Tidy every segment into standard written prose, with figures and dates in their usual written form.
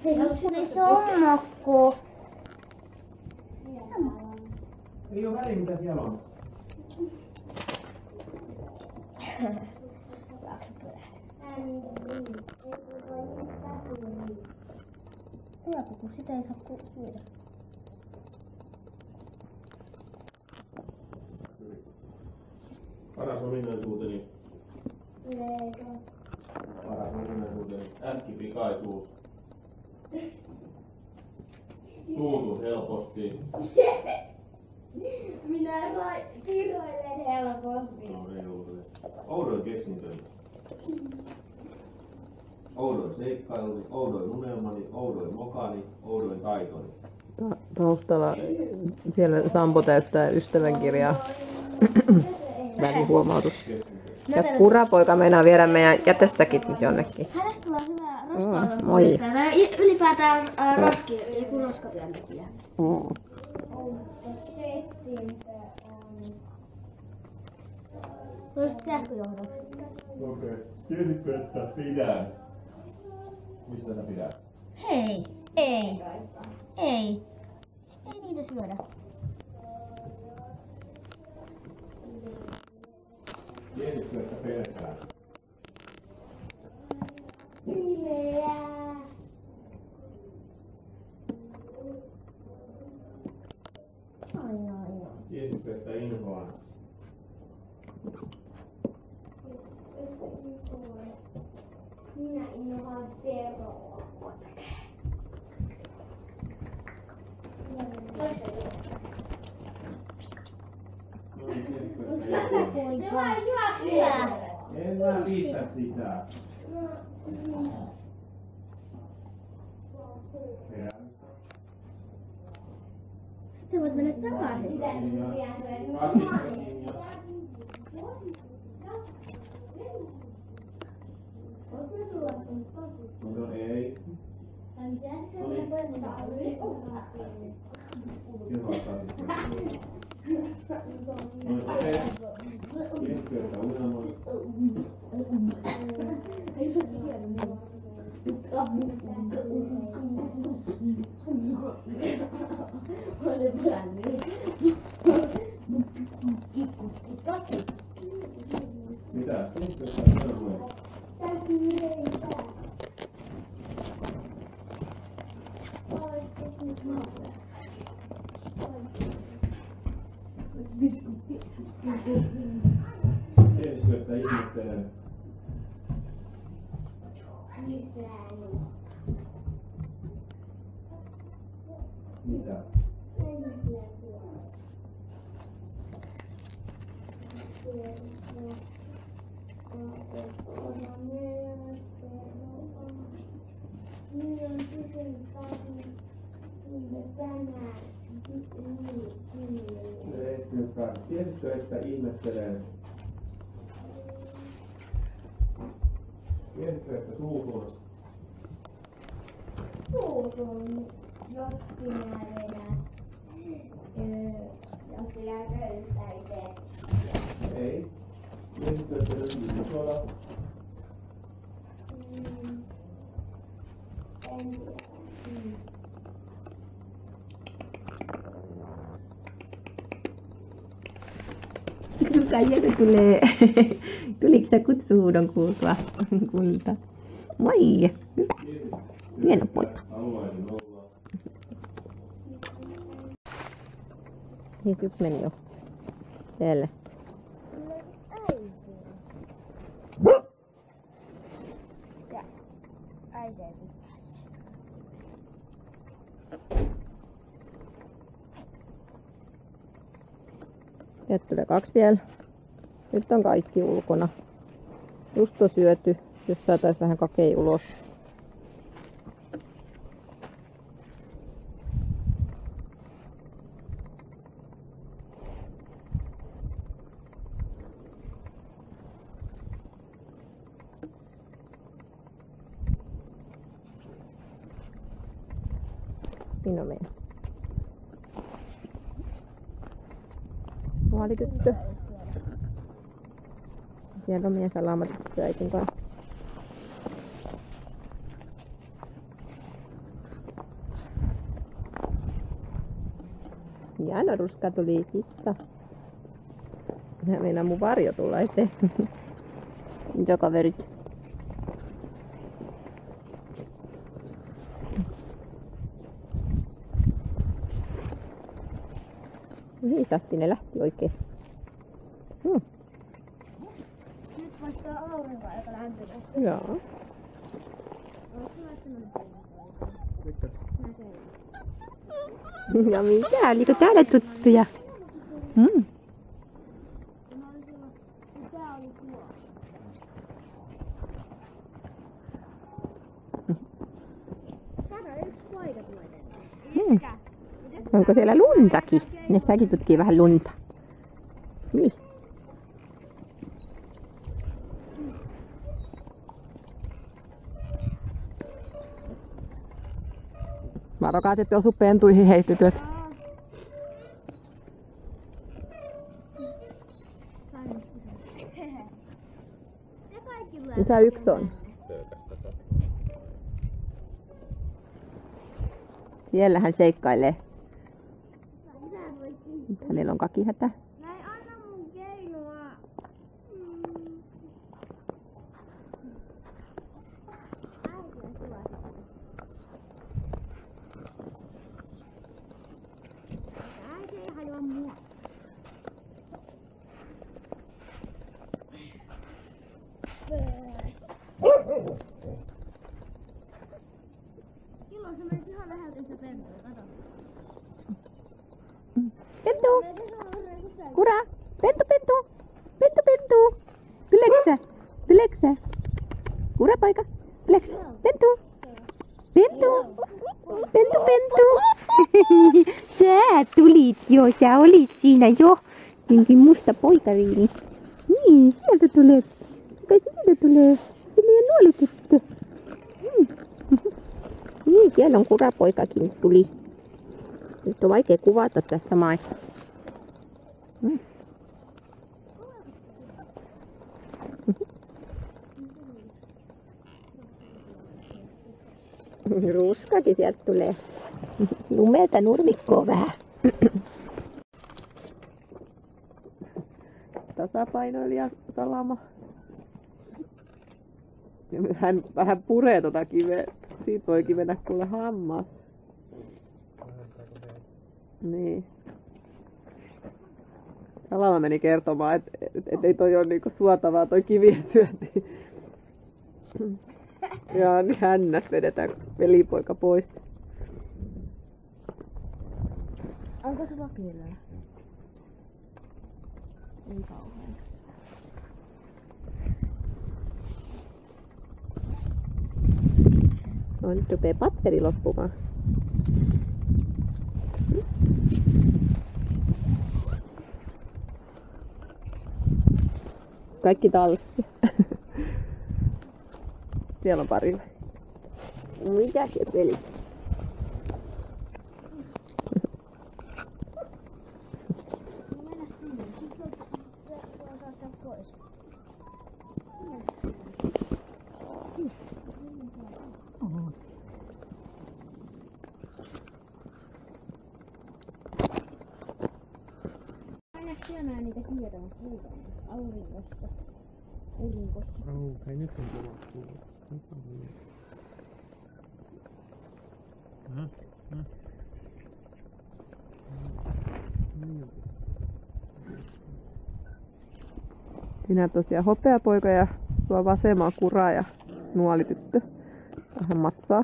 Onko se niin sommakko? Ei oo väliä mitä siellä on. Hyvä, kun sitä ei saa syödä. Paras ominaisuuteni. Paras ominaisuuteni. Äkkipikaisuus. Suutun helposti. Minä kiroilen helposti. Oudoin keksintöni. Oudoin seikkailuni, oudoin unelmani, oudoin mokani, oudoin taitoni. Taustalla siellä Sampo täyttää ystävänkirjaa. Välihuomautus. Ja kurapoika meinaa viedä meidän jätesäkit nyt jonnekin. Hänestä tulee hyvä roska Moi. ylipäätään roski, joku roskatyöntekijä. Toiset sähköjohdot. Okei. Tiesitkö, että pidän? Mistä sä pidät? Hei! Ei! Ei! Ei niitä syödä. Tiesitkö, että pelkää? Tiesitkö, että inhoan? Minä inhoan veroa. En mä pistä sitä. Sitten sä voit mennä takaisin. No ei. Tiesitkö, että unelmon? Mitä? Tiesitkö, että unelmon? Tiesitkö, että ihmettelen? Mitä? Tiesitkö, että ihmettelen? Tiesitkö, että suutun? Suutun, jos sinä vedät. Jos sinä röytäiset. Ei. Tiesitkö, että löytyy soda? En tiedä. Kaijalla tulee. Tuliko sä kutsuhuudon kuultua? Kulta. Moi! Hyvä. Hieno poika. Haluaisin olla. Niin yksi meni jo. Teille. Sieltä tulee 2 vielä. Nyt on kaikki ulkona. Just on syöty, jos saataisiin vähän kakei ulos. Siinä on meidän vaalityttö. Siellä on meidän salamat äitin kanssa. Hieno Ruska tuli kissa. Ja meinaa mun varjo tulla eteen. Mitä kaverit? Viisasti ne lähti oikein. Nyt vastaa aurinko aika lämpimästi. Joo. Oletko laittanut Ja mitä? Oliko täällä tuttuja? Tää oli tuo. Täällä on yksi poika tulee. Onko siellä luntakin? Ne säkin tutkii vähän lunta. Niin. Varokaa, että osu pentuihin heittytyöt. Missä yksi on? Siellä hän seikkailee. Hänellä on kakihätä. Näin anna mun keinoa. Äiti on sulassa. Äiti ei halua mua. Silloin se meni ihan läheltä sitä pentua, kato. Pentu! Kura! Pentu, pentu! Pentu, pentu! Tuleksä? Tuleksä? Kura poika! Tuleksä? Pentu! Pentu! Pentu, pentu! Sä tulit jo, sä olit siinä jo. Jonkin musta poikariini. Niin, sieltä tulet. Kai se sieltä tulee? Se meidän nuolityttö. Niin, siellä on kurapoikakin tuli. Nyt on vaikea kuvata tässä maissa. Ruskakin sieltä tulee. Lumelta nurmikkoa vähän. Tasapainoilija salama. Ja hän vähän puree tota kiveä. Siitä voikin mennä kuule hammas. Niin. Salama meni kertomaan, että ei toi ole niinku suotavaa toi kivien syönti. Ja hännästä vedetään velipoika pois. Onko se vakiolla? Ei kauhean. No nyt rupee patteri loppumaan. Kaikki talski. Siellä on pari. Mikä se peli? Mennä sinne. Sitten voi saa sen pois. Mennä syömään niitä hienoja auringossa. Okei, nyt on tullut. Nyt on niin. Siinä tosiaan hopeapoika ja tuo vasema kura ja nuolityttö. Vähän matsaa.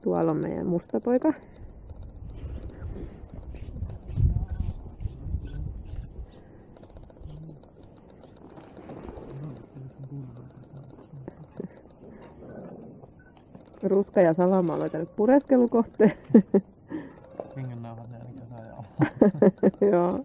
Tuolla on meidän mustapoika. Ruska ja salama on löytänyt pureskelukohteen. Ringennauhat ne ainakin osaa ajaa. Joo.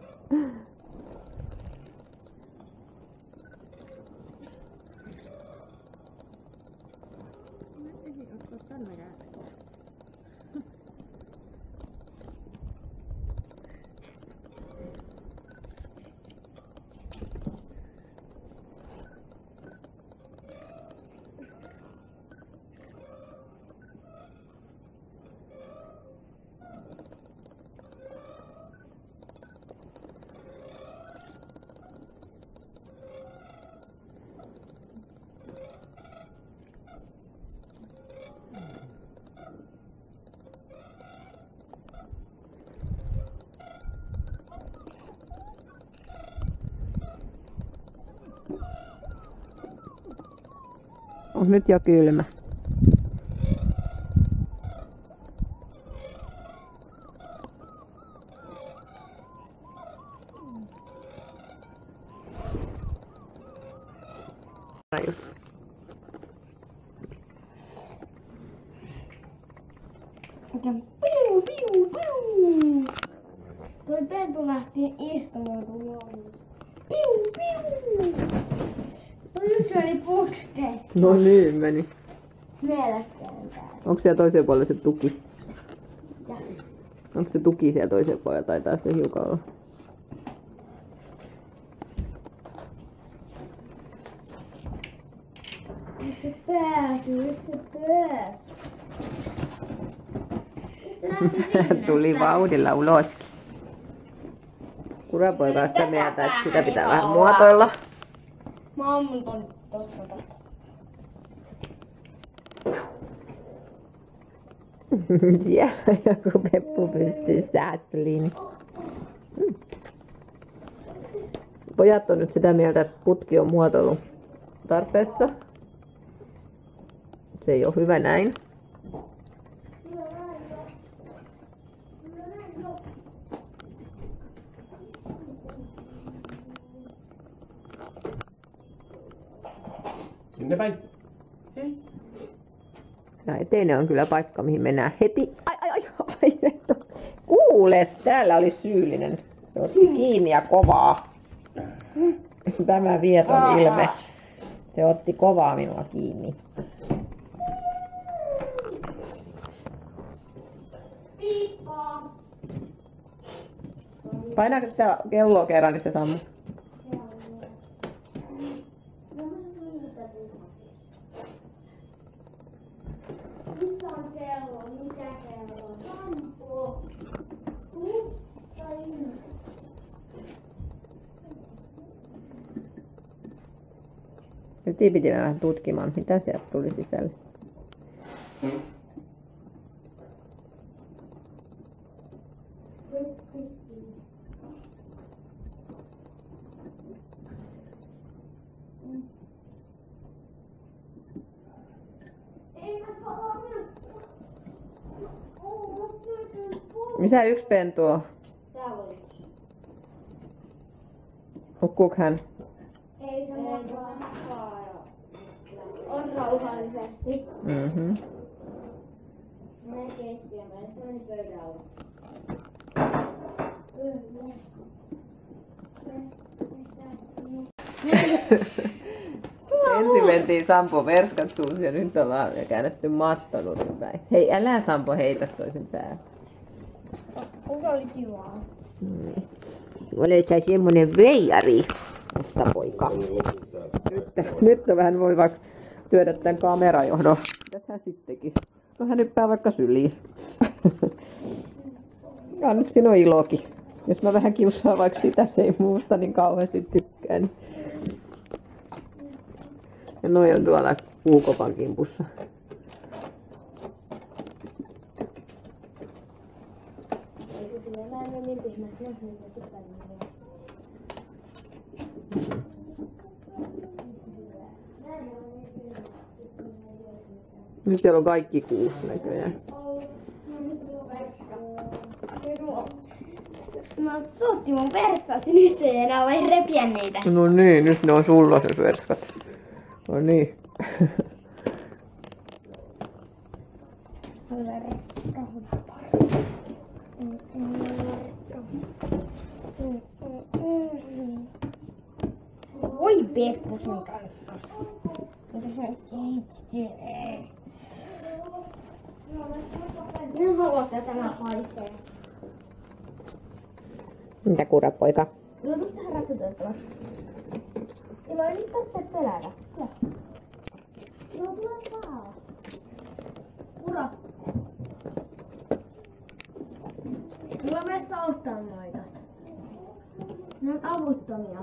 Onko nyt jo kylmä? Piu, piu, piu. Toi pentu lähti istumaan tuohon. Piu, piu. No just se oli putkessa. No niin meni. Melkein pääsi. Onko siellä toisella puolella se tuki? Ja. Onko se tuki siellä toisella puolella? Taitaa se hiukan olla. Nyt se pääsi, nyt se pääsi. Nyt se lähti sinne. Tuli vauhdilla uloskin. Kurapoika on sitä mieltä, että sitä pitää vähän muotoilla. Mä ammun ton tosta. Siellä joku peppu pystyy säätseliin. Pojat on nyt sitä mieltä, että putki on muotoilu tarpeessa. Se ei ole hyvä näin. Sinne päin. Hei. Ja eteinen on kyllä paikka, mihin mennään heti. Ai. Kuules, täällä oli syyllinen. Se otti kiinni ja kovaa. Tämä vieton ilme. Se otti kovaa minua kiinni. Piippaa. Painaako sitä kelloa kerran, niin se sammuu? Missä on kello? Mikä kello? Sampo. Nyt piti vähän tutkimaan, mitä sieltä tuli sisälle. Missä yksi pentu on? Täällä oli. Hukkuuko hän? Ei se makaa. On rauhallisesti. Mhm. Mä keittiön päälle. Se meni pöydän alla. Ensin mentiin Sampo verskat suus ja nyt ollaan käännetty matto nurin päin. Hei, älä Sampo heitä toisen päälle. Se oli kivaa. Olet sä semmonen veijari, musta poika. Nyt vähän voi vaikka syödä tämän kamerajohdon. Mitäs hän sitten tekisi? No hän hyppää vaikka syliin. Ja nyt siinä on ilokin. Jos mä vähän kiusaan vaikka sitä, se ei muusta niin kauheasti tykkää. Niin. Ja noi on tuolla puukopan kimpussa. Nyt siellä on kaikki 6 näköjään. No se otti mun verstat ja nyt se ei enää voi repiä niitä. No niin, nyt ne on sulla se verskat. No niin. Oi Peppu sun kanssa. Mitä sä keittelee? Minä haluan, että tämä haisee. Mitä kurapoika? No tuosta tähän rakutettavasti. Ilo ei nyt tarvitse pelätä. Kyllä. Ilo tule vaan. Kura. Ilo meissä auttaa noita. Ne on avuttomia.